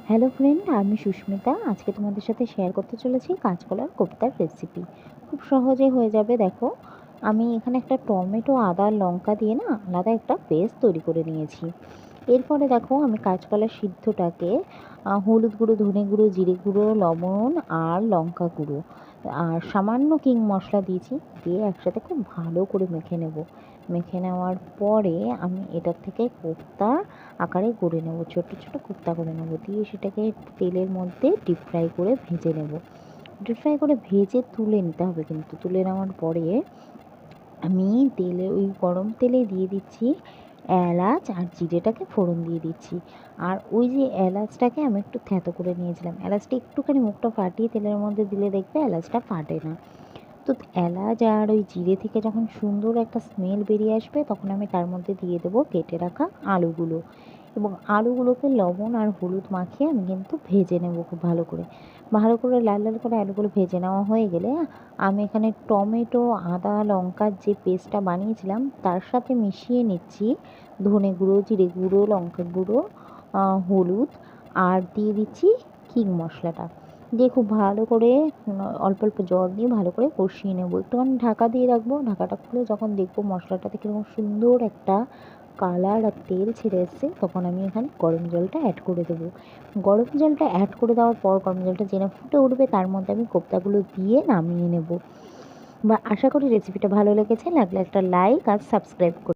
Hello friend, আমি সুস্মিতা। আজকে তোমাদের সাথে শেয়ার করতে চলেছি কাঁচকলার কোপ্তার রেসিপি। খুব সহজে হয়ে যাবে। দেখো, আমি এখানে একটা টমেটো, আদা, লঙ্কা দিয়ে না আলাদা একটা পেস্ট তৈরি করে নিয়েছি। এরপরে দেখো, আমি কাঁচকলার সিদ্ধটাকে হলুদ গুঁড়ো, ধনে গুঁড়ো, জিরে গুঁড়ো, লবণ আর লঙ্কা গুঁড়ো আর সামান্য কিং মশলা দিয়েছি। দিয়ে একসাথে খুব ভালো করে মেখে নেব। মেখে নেওয়ার পরে আমি এটার থেকে কোপ্তা আকারে গড়ে নেব, ছোট ছোট কোপ্তা করে নেব। দিয়ে সেটাকে তেলের মধ্যে ডিপ ফ্রাই করে ভেজে নেব। ডিপ ফ্রাই করে ভেজে তুলে নিতে হবে, কিন্তু তুলে নেওয়ার পরে আমি ওই গরম তেলে দিয়ে দিচ্ছি এলাচ আর জিরেটাকে ফোড়ন দিয়ে দিচ্ছি। আর ওই যে এলাচটাকে আমি একটু থ্যাতো করে নিয়েছিলাম, এলাচটা একটুখানি মুখটা ফাটিয়ে তেলের মধ্যে দিলে দেখবে এলাচটা ফাটে না। তো এলাচ আর ওই জিরে থেকে যখন সুন্দর একটা স্মেল বেরিয়ে আসবে, তখন আমি তার মধ্যে দিয়ে দেবো কেটে রাখা আলুগুলো। এবং আলুগুলোকে লবণ আর হলুদ মাখিয়ে আমি কিন্তু ভেজে নেবো খুব ভালো করে। ভালো করে লাল লাল করে আলুগুলো ভেজে নেওয়া হয়ে গেলে আমি এখানে টমেটো, আদা, লঙ্কার যে পেস্টটা বানিয়েছিলাম তার সাথে মিশিয়ে নিচ্ছি ধনে গুঁড়ো, জিরে গুঁড়ো, লঙ্কা গুঁড়ো, হলুদ, আর দিয়ে দিচ্ছি কিং মশলাটা। দিয়ে খুব ভালো করে অল্প অল্প জল দিয়ে ভালো করে কষিয়ে নেবো। একটুখানি ঢাকা দিয়ে রাখবো। ঢাকাটা খুলে যখন দেখবো মশলাটাতে কীরকম সুন্দর একটা কালার আর তেল ছেড়ে এসছে, তখন আমি এখানে গরম জলটা অ্যাড করে দেবো। গরম জলটা অ্যাড করে দেওয়ার পর গরম জলটা যেন ফুটে উঠবে, তার মধ্যে আমি কোপ্তাগুলো দিয়ে নামিয়ে নেব। বা আশা করি রেসিপিটা ভালো লেগেছে। লাগলে একটা লাইক আর সাবস্ক্রাইব করুন।